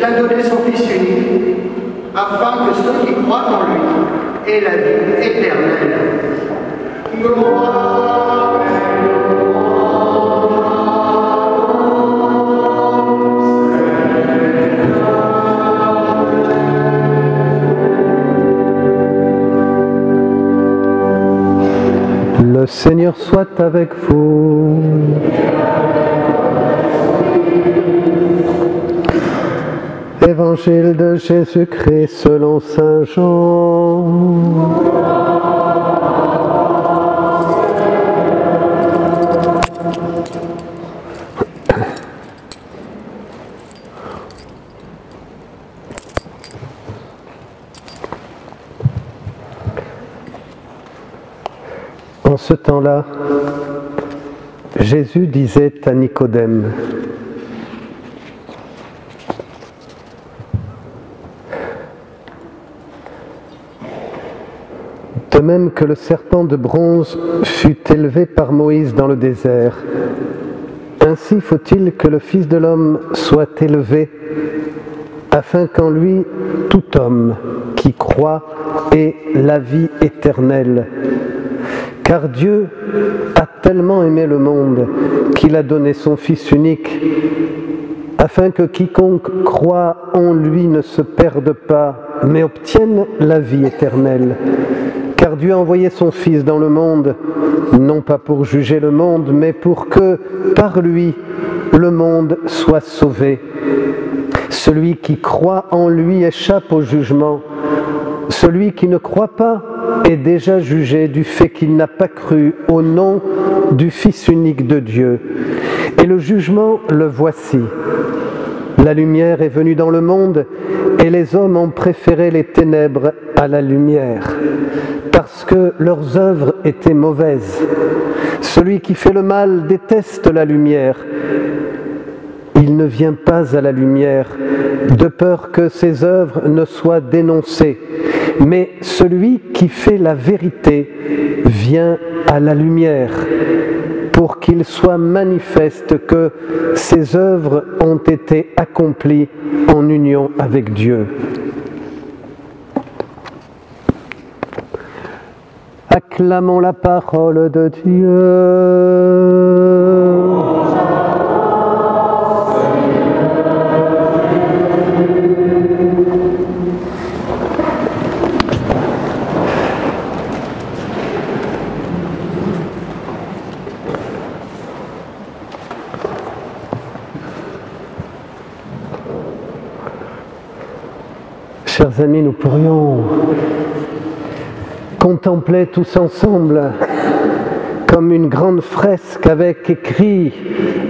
qu'il a donné son Fils unique, afin que ceux qui croient en lui aient la vie éternelle. Gloire Le Seigneur soit avec vous. Évangile de Jésus-Christ selon saint Jean. En ce temps-là, Jésus disait à Nicodème: de même que le serpent de bronze fut élevé par Moïse dans le désert, ainsi faut-il que le Fils de l'homme soit élevé, afin qu'en lui tout homme qui croit ait la vie éternelle. Car Dieu a tellement aimé le monde qu'il a donné son Fils unique, afin que quiconque croit en lui ne se perde pas, mais obtienne la vie éternelle. Car Dieu a envoyé son Fils dans le monde, non pas pour juger le monde, mais pour que, par lui, le monde soit sauvé. Celui qui croit en lui échappe au jugement. Celui qui ne croit pas est déjà jugé du fait qu'il n'a pas cru au nom du Fils unique de Dieu. Et le jugement, le voici. La lumière est venue dans le monde, et les hommes ont préféré les ténèbres à la lumière, parce que leurs œuvres étaient mauvaises. Celui qui fait le mal déteste la lumière. Il ne vient pas à la lumière, de peur que ses œuvres ne soient dénoncées. Mais celui qui fait la vérité vient à la lumière, pour qu'il soit manifeste que ses œuvres ont été accomplies en union avec Dieu. Acclamons la parole de Dieu. Chers amis, nous pourrions contempler tous ensemble comme une grande fresque avec écrit,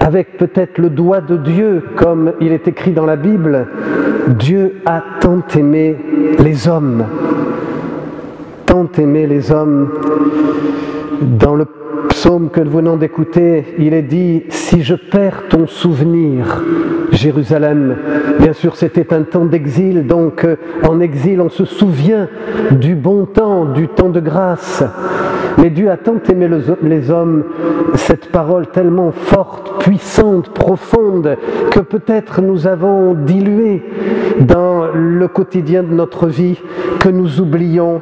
avec peut-être le doigt de Dieu, comme il est écrit dans la Bible, Dieu a tant aimé les hommes. Tant aimé les hommes. Dans le psaume que nous venons d'écouter, il est dit « Si je perds ton souvenir, Jérusalem », bien sûr c'était un temps d'exil, donc en exil on se souvient du bon temps, du temps de grâce. Mais Dieu a tant aimé les hommes, cette parole tellement forte, puissante, profonde, que peut-être nous avons dilué dans le quotidien de notre vie, que nous oublions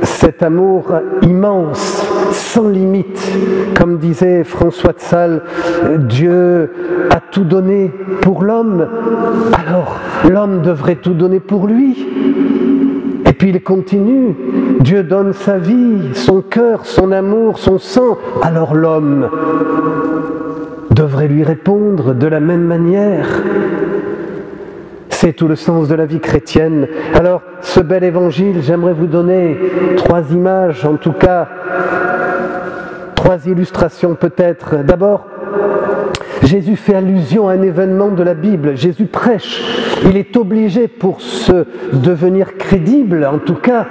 cet amour immense, sans limite. Comme disait François de Sales, Dieu a tout donné pour l'homme, alors l'homme devrait tout donner pour lui. Et puis il continue, Dieu donne sa vie, son cœur, son amour, son sang, alors l'homme devrait lui répondre de la même manière. C'est tout le sens de la vie chrétienne. Alors, ce bel évangile, j'aimerais vous donner 3 images, en tout cas, 3 illustrations peut-être. D'abord, Jésus fait allusion à un événement de la Bible. Jésus prêche. Il est obligé, pour se devenir crédible, en tout cas,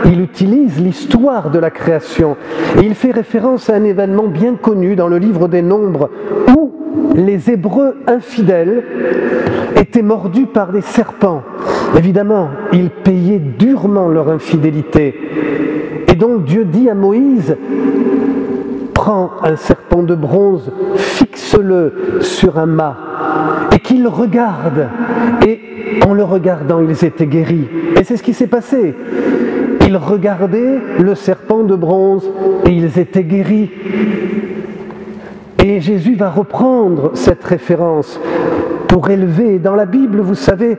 il utilise l'histoire de la création. Et il fait référence à un événement bien connu dans le livre des Nombres, où les Hébreux infidèles étaient mordus par des serpents. Évidemment, ils payaient durement leur infidélité. Et donc Dieu dit à Moïse, prends un serpent de bronze, fixe fixe-le sur un mât, et qu'ils regardent. Et en le regardant, ils étaient guéris. Et c'est ce qui s'est passé. Ils regardaient le serpent de bronze et ils étaient guéris. Et Jésus va reprendre cette référence pour élever. Dans la Bible, vous savez,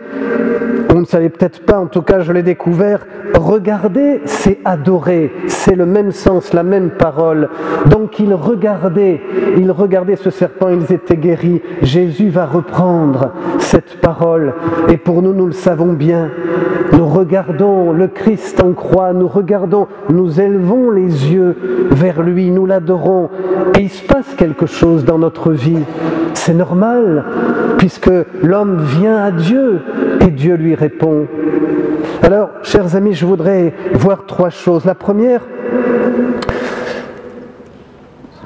vous ne savez peut-être pas, en tout cas je l'ai découvert, regarder, c'est adorer, c'est le même sens, la même parole. Donc ils regardaient ce serpent, ils étaient guéris. Jésus va reprendre cette parole. Et pour nous, nous le savons bien, nous regardons le Christ en croix, nous élevons les yeux vers lui, nous l'adorons. Et il se passe quelque chose dans notre vie. C'est normal, puisque l'homme vient à Dieu et Dieu lui répond. Alors, chers amis, je voudrais voir 3 choses. La première,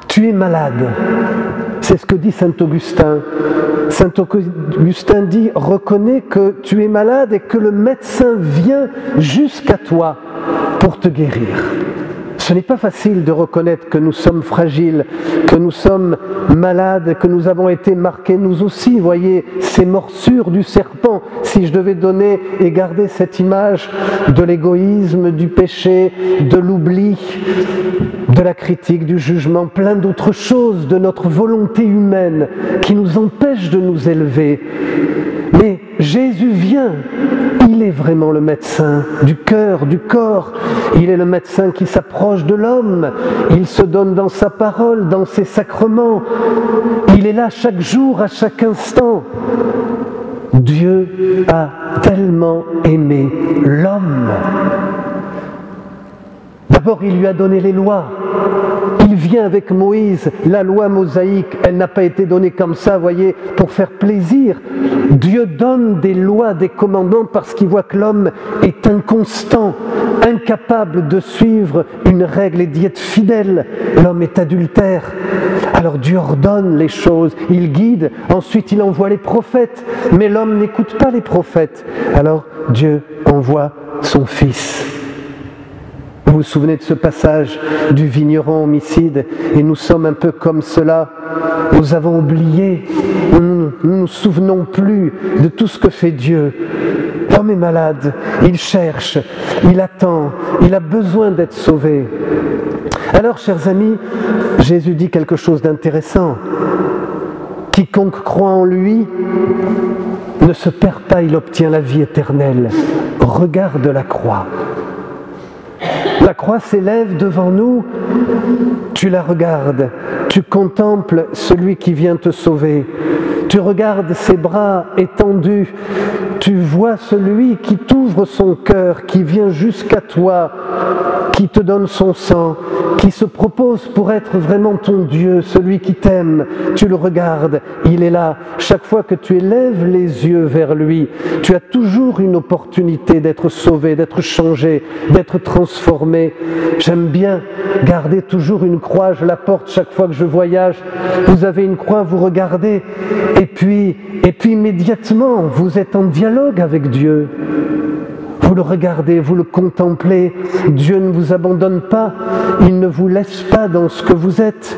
tu es malade. C'est ce que dit saint Augustin. Saint Augustin dit, reconnais que tu es malade et que le médecin vient jusqu'à toi pour te guérir. Ce n'est pas facile de reconnaître que nous sommes fragiles, que nous sommes malades, que nous avons été marqués, nous aussi, voyez, ces morsures du serpent. Si je devais donner et garder cette image de l'égoïsme, du péché, de l'oubli, de la critique, du jugement, plein d'autres choses, de notre volonté humaine qui nous empêche de nous élever. Mais Jésus vient, il est vraiment le médecin du cœur, du corps. Il est le médecin qui s'approche de l'homme. Il se donne dans sa parole, dans ses sacrements. Il est là chaque jour, à chaque instant. Dieu a tellement aimé l'homme. D'abord, il lui a donné les lois. Il vient avec Moïse, la loi mosaïque, elle n'a pas été donnée comme ça, voyez, pour faire plaisir. Dieu donne des lois, des commandements parce qu'il voit que l'homme est inconstant, incapable de suivre une règle et d'y être fidèle. L'homme est adultère. Alors Dieu ordonne les choses, il guide, ensuite il envoie les prophètes, mais l'homme n'écoute pas les prophètes. Alors Dieu envoie son Fils. Vous vous souvenez de ce passage du vigneron homicide, et nous sommes un peu comme cela. Nous avons oublié, nous ne nous souvenons plus de tout ce que fait Dieu. L'homme est malade, il cherche, il attend, il a besoin d'être sauvé. Alors, chers amis, Jésus dit quelque chose d'intéressant. Quiconque croit en lui ne se perd pas, il obtient la vie éternelle. Regarde la croix. La croix s'élève devant nous, tu la regardes, tu contemples celui qui vient te sauver, tu regardes ses bras étendus, tu vois celui qui t'ouvre son cœur, qui vient jusqu'à toi, qui te donne son sang, qui se propose pour être vraiment ton Dieu, celui qui t'aime. Tu le regardes, il est là. Chaque fois que tu élèves les yeux vers lui, tu as toujours une opportunité d'être sauvé, d'être changé, d'être transformé. J'aime bien garder toujours une croix, je la porte chaque fois que je voyage. Vous avez une croix, vous regardez, et puis immédiatement, vous êtes en dialogue avec Dieu. Vous le regardez, vous le contemplez. Dieu ne vous abandonne pas, il ne vous laisse pas dans ce que vous êtes.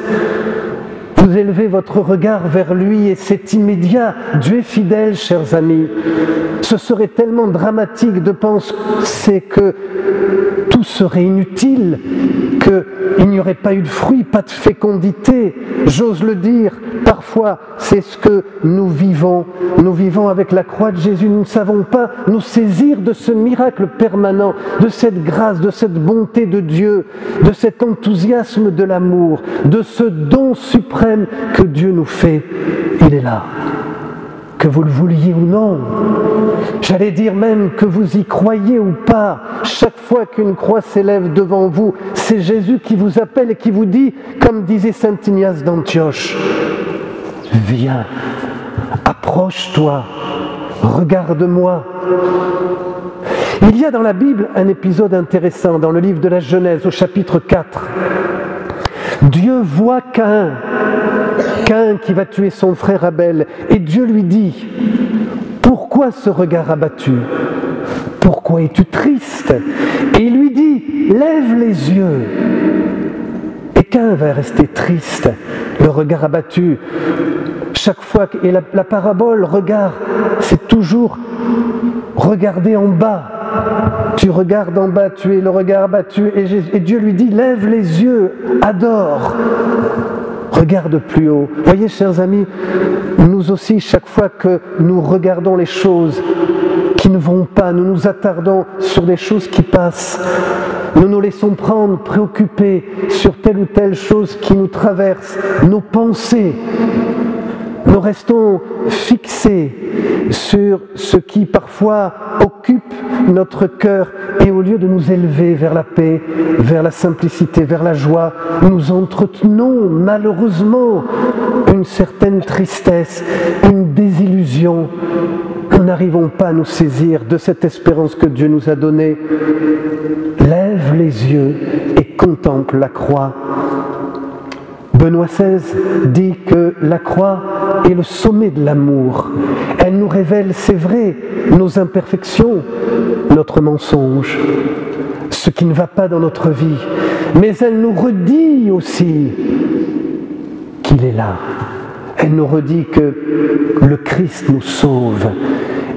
Vous élevez votre regard vers lui et c'est immédiat. Dieu est fidèle, chers amis. Ce serait tellement dramatique de penser que tout serait inutile, qu'il n'y aurait pas eu de fruits, pas de fécondité. J'ose le dire, parfois c'est ce que nous vivons. Nous vivons avec la croix de Jésus, nous ne savons pas nous saisir de ce miracle permanent, de cette grâce, de cette bonté de Dieu, de cet enthousiasme de l'amour, de ce don suprême que Dieu nous fait. Il est là. Que vous le vouliez ou non, j'allais dire même que vous y croyez ou pas, chaque fois qu'une croix s'élève devant vous, c'est Jésus qui vous appelle et qui vous dit, comme disait saint Ignace d'Antioche, viens, approche-toi, regarde-moi. Il y a dans la Bible un épisode intéressant dans le livre de la Genèse au chapitre 4. Dieu voit Caïn qui va tuer son frère Abel, et Dieu lui dit, pourquoi ce regard abattu? Pourquoi es-tu triste? Et il lui dit, lève les yeux. Et Caïn va rester triste, le regard abattu. Chaque fois, et la parabole, regarde, c'est toujours regarder en bas. Tu regardes en bas, tu es le regard abattu, et Dieu lui dit, lève les yeux, adore. Regarde plus haut. Voyez, chers amis, nous aussi, chaque fois que nous regardons les choses qui ne vont pas, nous nous attardons sur des choses qui passent, nous nous laissons prendre, préoccupés sur telle ou telle chose qui nous traverse, nos pensées, nous restons fixés sur ce qui parfois occupe notre cœur et au lieu de nous élever vers la paix, vers la simplicité, vers la joie, nous entretenons malheureusement une certaine tristesse, une désillusion. Nous n'arrivons pas à nous saisir de cette espérance que Dieu nous a donnée. Lève les yeux et contemple la croix. Benoît XVI dit que la croix est le sommet de l'amour. Elle nous révèle, c'est vrai, nos imperfections, notre mensonge, ce qui ne va pas dans notre vie. Mais elle nous redit aussi qu'il est là. Elle nous redit que le Christ nous sauve.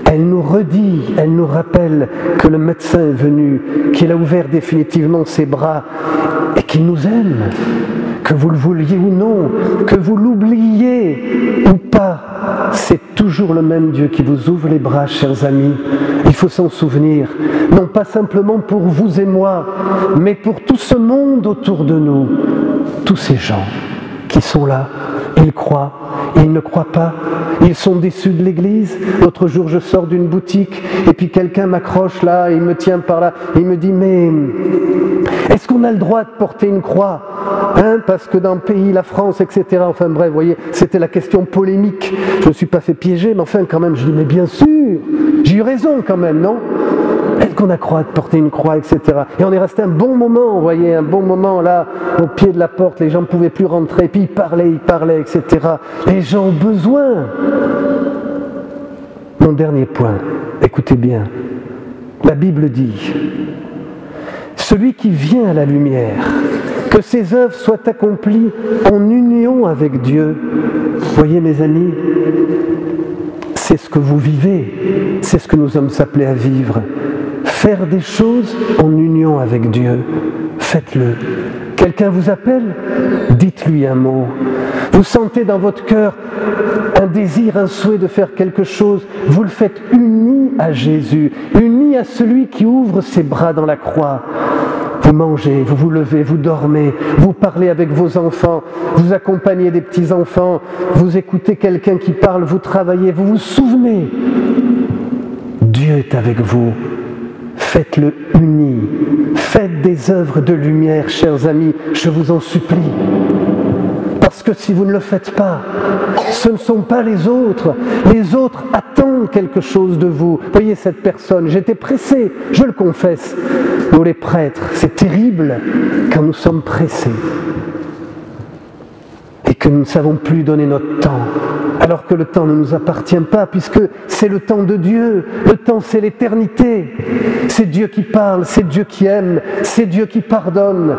Elle nous redit, elle nous rappelle que le médecin est venu, qu'il a ouvert définitivement ses bras et qu'il nous aime. Que vous le vouliez ou non, que vous l'oubliez ou pas, c'est toujours le même Dieu qui vous ouvre les bras, chers amis. Il faut s'en souvenir, non pas simplement pour vous et moi, mais pour tout ce monde autour de nous, tous ces gens qui sont là, ils croient, ils ne croient pas, ils sont déçus de l'Église. L'autre jour, je sors d'une boutique et puis quelqu'un m'accroche là, il me tient par là, il me dit « Mais est-ce qu'on a le droit de porter une croix hein, parce que dans le pays, la France, etc. » Enfin bref, vous voyez, c'était la question polémique. Je ne me suis pas fait piéger, mais enfin quand même, je dis « Mais bien sûr, j'ai eu raison quand même, non ? Est-ce qu'on a le droit de porter une croix, etc. » Et on est resté un bon moment, vous voyez, un bon moment là, au pied de la porte, les gens ne pouvaient plus rentrer, puis ils parlaient, etc. Les gens ont besoin. Mon dernier point, écoutez bien, la Bible dit, celui qui vient à la lumière, que ses œuvres soient accomplies en union avec Dieu. Voyez mes amis, c'est ce que vous vivez, c'est ce que nous sommes appelés à vivre. Faire des choses en union avec Dieu, faites-le. Quelqu'un vous appelle, dites-lui un mot. Vous sentez dans votre cœur un désir, un souhait de faire quelque chose, vous le faites uni à Jésus, uni à celui qui ouvre ses bras dans la croix. Vous mangez, vous vous levez, vous dormez, vous parlez avec vos enfants, vous accompagnez des petits-enfants, vous écoutez quelqu'un qui parle, vous travaillez, vous vous souvenez. Dieu est avec vous. Faites-le uni. Faites des œuvres de lumière, chers amis, je vous en supplie. Parce que si vous ne le faites pas, ce ne sont pas les autres. Les autres attendent quelque chose de vous. Voyez cette personne, j'étais pressé, je le confesse. Nous les prêtres, c'est terrible quand nous sommes pressés. Et que nous ne savons plus donner notre temps. Alors que le temps ne nous appartient pas, puisque c'est le temps de Dieu. Le temps, c'est l'éternité. C'est Dieu qui parle, c'est Dieu qui aime, c'est Dieu qui pardonne.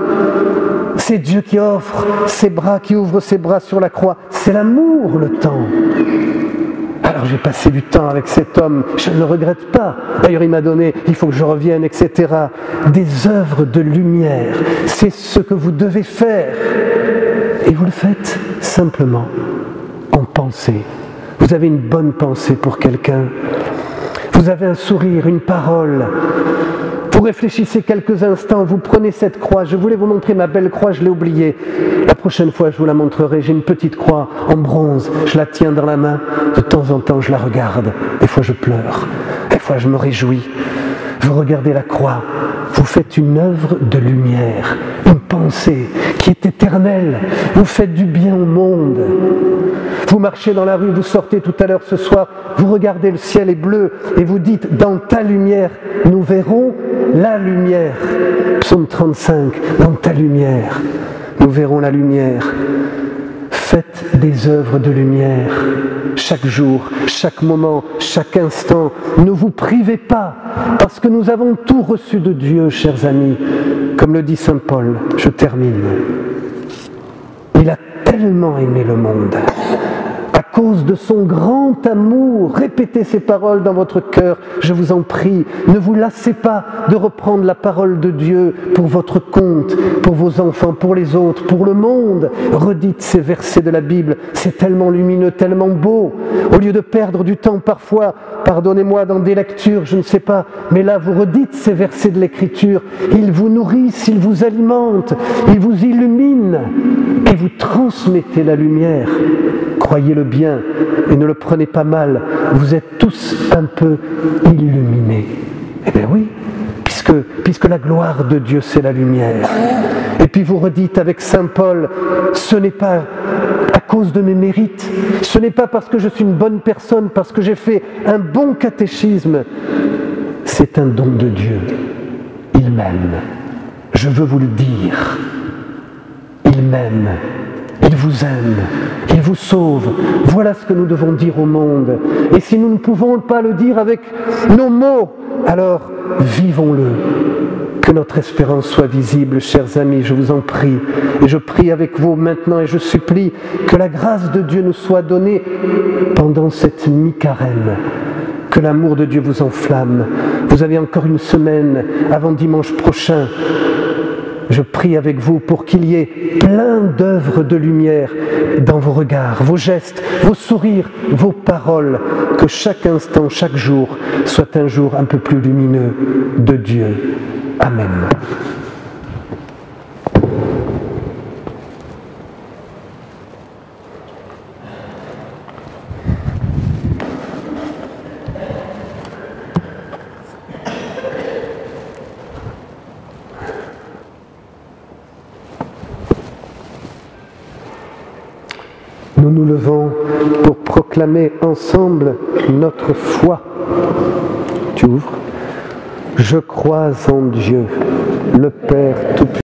C'est Dieu qui offre ses bras, qui ouvre ses bras sur la croix. C'est l'amour, le temps. Alors j'ai passé du temps avec cet homme, je ne le regrette pas. D'ailleurs il m'a donné, il faut que je revienne, etc. Des œuvres de lumière, c'est ce que vous devez faire. Et vous le faites simplement en pensée. Vous avez une bonne pensée pour quelqu'un. Vous avez un sourire, une parole. Vous réfléchissez quelques instants, vous prenez cette croix. Je voulais vous montrer ma belle croix, je l'ai oubliée. La prochaine fois, je vous la montrerai. J'ai une petite croix en bronze. Je la tiens dans la main. De temps en temps, je la regarde. Des fois, je pleure. Des fois, je me réjouis. Vous regardez la croix. Vous faites une œuvre de lumière, une pensée qui est éternelle. Vous faites du bien au monde. Vous marchez dans la rue, vous sortez tout à l'heure ce soir, vous regardez le ciel est bleu et vous dites, dans ta lumière, nous verrons la lumière. Psaume 35, dans ta lumière, nous verrons la lumière. Faites des œuvres de lumière, chaque jour, chaque moment, chaque instant. Ne vous privez pas, parce que nous avons tout reçu de Dieu, chers amis. Comme le dit saint Paul, je termine. Il a tellement aimé le monde, à cause de son grand amour. Répétez ces paroles dans votre cœur, je vous en prie. Ne vous lassez pas de reprendre la parole de Dieu pour votre compte, pour vos enfants, pour les autres, pour le monde. Redites ces versets de la Bible, c'est tellement lumineux, tellement beau. Au lieu de perdre du temps parfois, pardonnez-moi, dans des lectures, je ne sais pas, mais là vous redites ces versets de l'Écriture. Ils vous nourrissent, ils vous alimentent, ils vous illuminent et vous transmettez la lumière. Croyez-le bien et ne le prenez pas mal, vous êtes tous un peu illuminés. Eh bien oui, puisque la gloire de Dieu c'est la lumière. Et puis vous redites avec Saint Paul, ce n'est pas à cause de mes mérites, ce n'est pas parce que je suis une bonne personne, parce que j'ai fait un bon catéchisme, c'est un don de Dieu. Il m'aime, je veux vous le dire, il m'aime. Il vous aime, il vous sauve. Voilà ce que nous devons dire au monde. Et si nous ne pouvons pas le dire avec nos mots, alors vivons-le. Que notre espérance soit visible, chers amis, je vous en prie. Et je prie avec vous maintenant et je supplie que la grâce de Dieu nous soit donnée pendant cette mi-carême. Que l'amour de Dieu vous enflamme. Vous avez encore une semaine avant dimanche prochain. Je prie avec vous pour qu'il y ait plein d'œuvres de lumière dans vos regards, vos gestes, vos sourires, vos paroles, que chaque instant, chaque jour soit un jour un peu plus lumineux de Dieu. Amen. Nous nous levons pour proclamer ensemble notre foi. Tu ouvres. Je crois en Dieu, le Père Tout-Puissant.